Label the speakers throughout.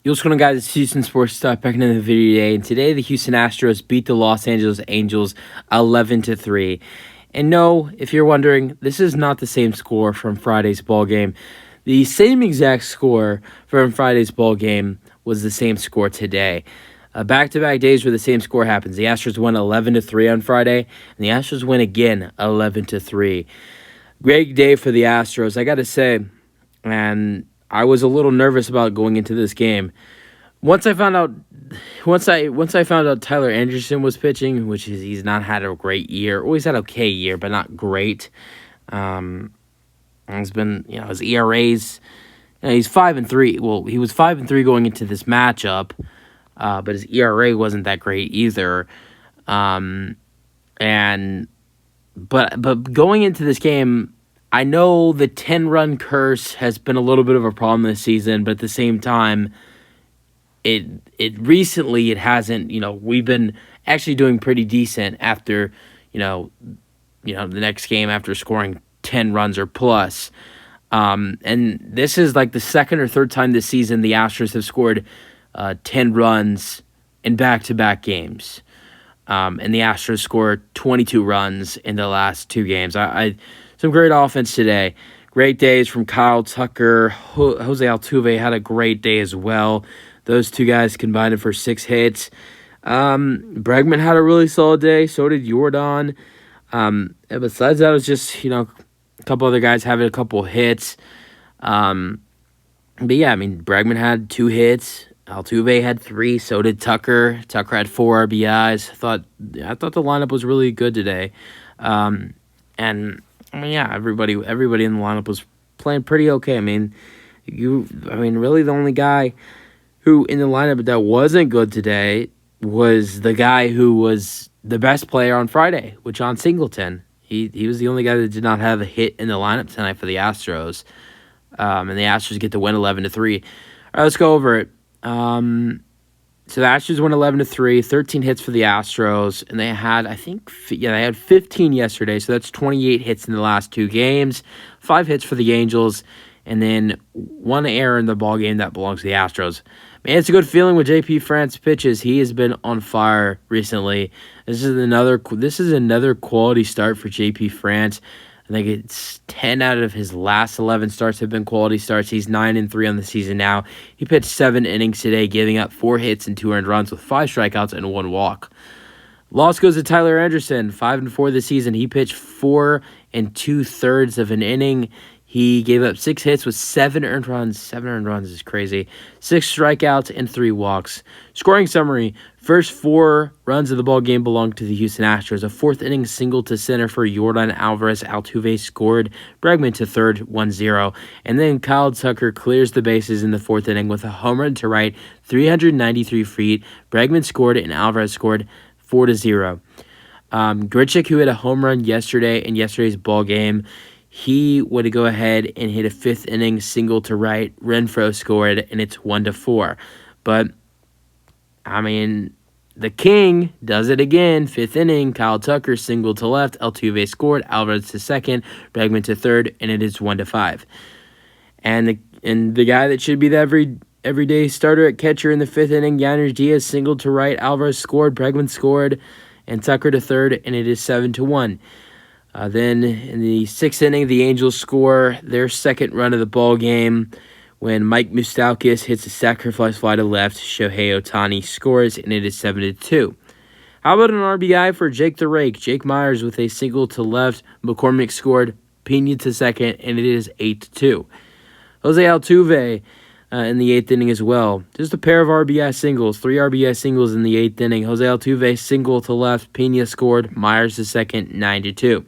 Speaker 1: What's going on, guys? It's Houston Sports Stuff back into the video today. And today, the Houston Astros beat the Los Angeles Angels 11-3. And no, if you're wondering, this is not the same score from Friday's ball game. The same exact score from Friday's ball game was the same score today. Back-to-back days where the same score happens. The Astros won 11-3 on Friday, and the Astros win again 11-3. Great day for the Astros, I got to say. And I was a little nervous about going into this game. Once I found out Tyler Anderson was pitching, which is he's not had a great year. Always had an okay year, but not great. It's been, his ERAs. He's 5-3. Well, he was 5-3 going into this matchup, but his ERA wasn't that great either. But going into this game, I know the 10-run curse has been a little bit of a problem this season, but at the same time, it recently hasn't. We've been actually doing pretty decent after, the next game after scoring 10 runs or plus. And this is like the second or third time this season the Astros have scored 10 runs in back-to-back games. And the Astros scored 22 runs in the last two games. Some great offense today. Great days from Kyle Tucker. Jose Altuve had a great day as well. Those two guys combined for 6 hits. Bregman had a really solid day. So did Jordan. And besides that, it was just, a couple other guys having a couple hits. Bregman had 2 hits. Altuve had 3. So did Tucker. Tucker had 4 RBIs. I thought the lineup was really good today. Everybody in the lineup was playing pretty okay. Really the only guy who in the lineup that wasn't good today was the guy who was the best player on Friday, with John Singleton. He was the only guy that did not have a hit in the lineup tonight for the Astros. And the Astros get to win 11-3. All right, let's go over it. So the Astros won 11-3, 13 hits for the Astros, and they had, they had 15 yesterday, so that's 28 hits in the last 2 games, 5 hits for the Angels, and then 1 error in the ball game that belongs to the Astros. Man, it's a good feeling with JP France pitches. He has been on fire recently. This is another quality start for JP France. I think it's 10 out of his last 11 starts have been quality starts. He's 9-3 on the season now. He pitched 7 innings today, giving up 4 hits and 2 earned runs with 5 strikeouts and 1 walk. Loss goes to Tyler Anderson, 5-4 this season. He pitched 4 2/3 of an inning. He gave up 6 hits with 7 earned runs. 7 earned runs is crazy. 6 strikeouts and 3 walks. Scoring summary. First 4 runs of the ball game belonged to the Houston Astros. A 4th inning single to center for Jordan Alvarez. Altuve scored. Bregman to third, 1-0. And then Kyle Tucker clears the bases in the 4th inning with a home run to right, 393 feet. Bregman scored and Alvarez scored 4-0. Grichuk, who hit a home run yesterday in yesterday's ball game, he would go ahead and hit a 5th inning single to right. Renfroe scored, and it's 1-4. But, the King does it again. 5th inning, Kyle Tucker single to left. Altuve scored. Alvarez to second. Bregman to third, and it is 1-5. And the guy that should be the everyday starter at catcher in the 5th inning, Yanez Diaz single to right. Alvarez scored. Bregman scored, and Tucker to third, and it is 7-1. Then in the 6th inning, the Angels score their second run of the ball game when Mike Moustakas hits a sacrifice fly to left. Shohei Ohtani scores, and it is 7-2. How about an RBI for Jake the Rake? Jake Myers with a single to left. McCormick scored. Pena to second, and it is 8-2. Jose Altuve in the 8th inning as well. Just a pair of RBI singles. 3 RBI singles in the 8th inning. Jose Altuve single to left. Pena scored. Myers to second, 9-2.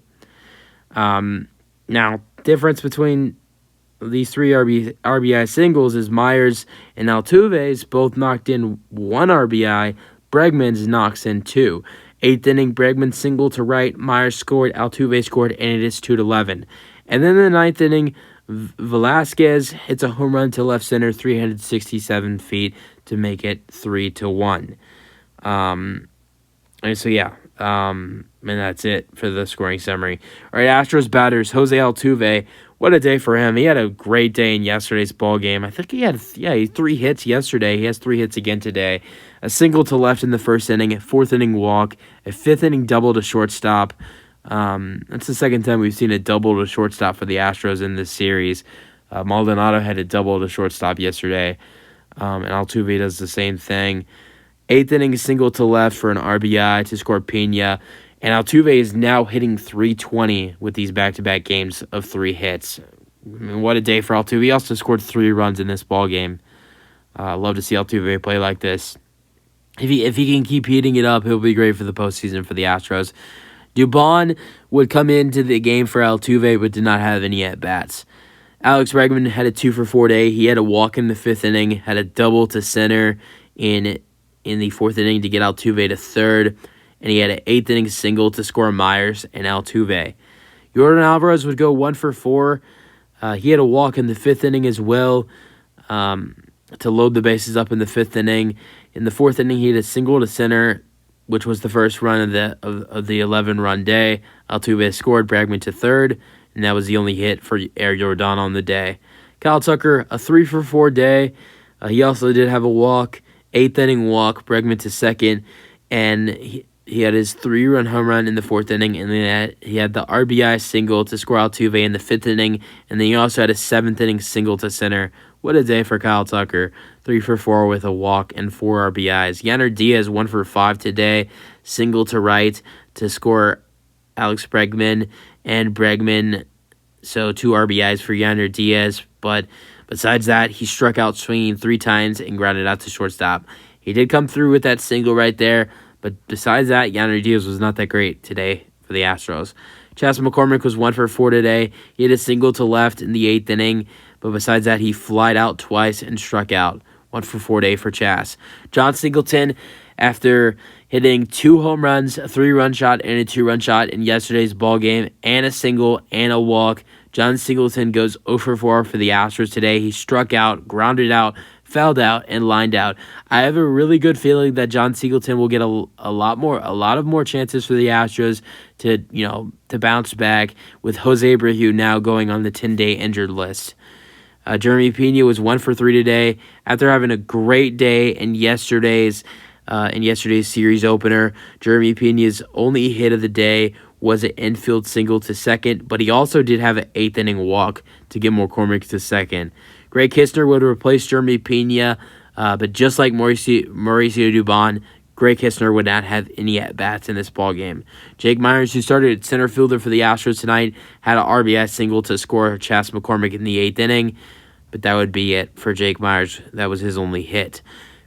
Speaker 1: Now, difference between these 3 RBI singles is Myers and Altuve's both knocked in 1 RBI. Bregman's knocks in 2. 8th inning, Bregman single to right. Myers scored. Altuve scored, and it is 2-11. And then in the 9th inning, Velasquez hits a home run to left center, 367 feet to make it 3-1. And that's it for the scoring summary. All right, Astros batters, Jose Altuve. What a day for him. He had a great day in yesterday's ball game. I think he had 3 hits yesterday. He has 3 hits again today. A single to left in the first inning, a 4th inning walk, a 5th inning double to shortstop. That's the second time we've seen a double to shortstop for the Astros in this series. Maldonado had a double to shortstop yesterday, and Altuve does the same thing. 8th inning single to left for an RBI to score Pena. And Altuve is now hitting .320 with these back-to-back games of 3 hits. I mean, what a day for Altuve. He also scored 3 runs in this ball game. Love to see Altuve play like this. If he can keep heating it up, he'll be great for the postseason for the Astros. Dubon would come into the game for Altuve, but did not have any at-bats. Alex Bregman had a 2-for-4 day. He had a walk in the 5th inning, had a double to center in the 4th inning to get Altuve to third, and he had an 8th inning single to score Myers and Altuve. Yordan Alvarez would go 1-for-4. He had a walk in the 5th inning as well to load the bases up in the 5th inning. In the 4th inning, he had a single to center, which was the first run of the 11-run day. Altuve scored Bregman to third, and that was the only hit for Air Yordan on the day. Kyle Tucker, a 3-for-4 day. He also did have a walk, 8th inning walk, Bregman to second, and he had his 3-run home run in the 4th inning, and then he had the RBI single to score Altuve in the 5th inning, and then he also had a 7th inning single to center. What a day for Kyle Tucker. 3-for-4 with a walk and 4 RBIs. Yanner Diaz 1-for-5 today, single to right to score Alex Bregman, and Bregman, so 2 RBIs for Yanner Diaz, but besides that, he struck out swinging 3 times and grounded out to shortstop. He did come through with that single right there, but besides that, Yanner Diaz was not that great today for the Astros. Chas McCormick was 1-for-4 today. He had a single to left in the 8th inning, but besides that, he flied out twice and struck out. 1-for-4 day for Chas. John Singleton, after hitting 2 home runs, a 3-run shot, and a 2-run shot in yesterday's ball game, and a single and a walk, John Singleton goes 0-for-4 for the Astros today. He struck out, grounded out, fouled out, and lined out. I have a really good feeling that John Singleton will get a lot of more chances for the Astros to bounce back, with Jose Abreu now going on the 10-day injured list. Jeremy Pena was 1-for-3 today after having a great day in yesterday's series opener. Jeremy Pena's only hit of the day was an infield single to second, but he also did have an 8th inning walk to get McCormick to second. Greg Kistner would replace Jeremy Pena, but just like Mauricio Dubon, Greg Kistner would not have any at-bats in this ballgame. Jake Myers, who started at center fielder for the Astros tonight, had an RBI single to score Chas McCormick in the 8th inning, but that would be it for Jake Myers. That was his only hit.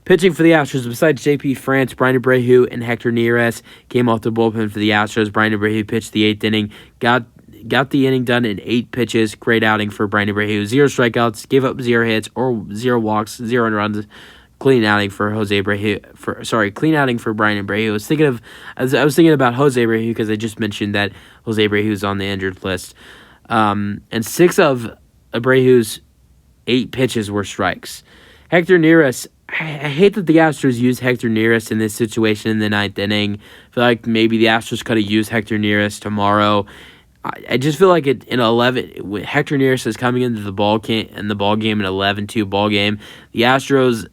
Speaker 1: Pitching for the Astros, besides J.P. France, Brian Abreu and Hector Neris came off the bullpen for the Astros. Brian Abreu pitched the 8th inning, got the inning done in 8 pitches. Great outing for Brian Abreu. 0 strikeouts, gave up 0 hits or 0 walks, 0 runs. Clean outing for clean outing for Brian Abreu. I was thinking about Jose Abreu because I just mentioned that Jose Abreu is on the injured list. And 6 of Abreu's 8 pitches were strikes. Hector Neris, I hate that the Astros used Hector Neris in this situation in the 9th inning. I feel like maybe the Astros could have used Hector Neris tomorrow. I just feel like in 11, Hector Neris is coming into the ball game in an 11-2 ball game. The Astros,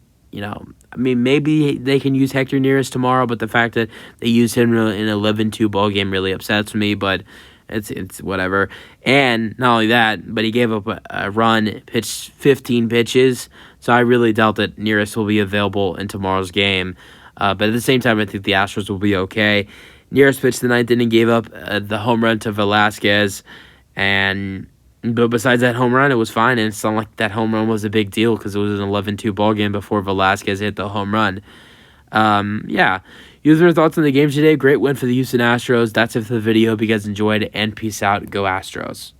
Speaker 1: maybe they can use Hector Neris tomorrow, but the fact that they used him in an 11-2 ball game really upsets me. But it's whatever. And not only that, but he gave up a run, pitched 15 pitches. So I really doubt that Neris will be available in tomorrow's game. But at the same time, I think the Astros will be okay. Neris pitched the 9th inning, gave up the home run to Velasquez. But besides that home run, it was fine. And it's not like that home run was a big deal because it was an 11-2 ball game before Velasquez hit the home run. User thoughts on the game today. Great win for the Houston Astros. That's it for the video. Hope you guys enjoyed, and peace out. Go Astros.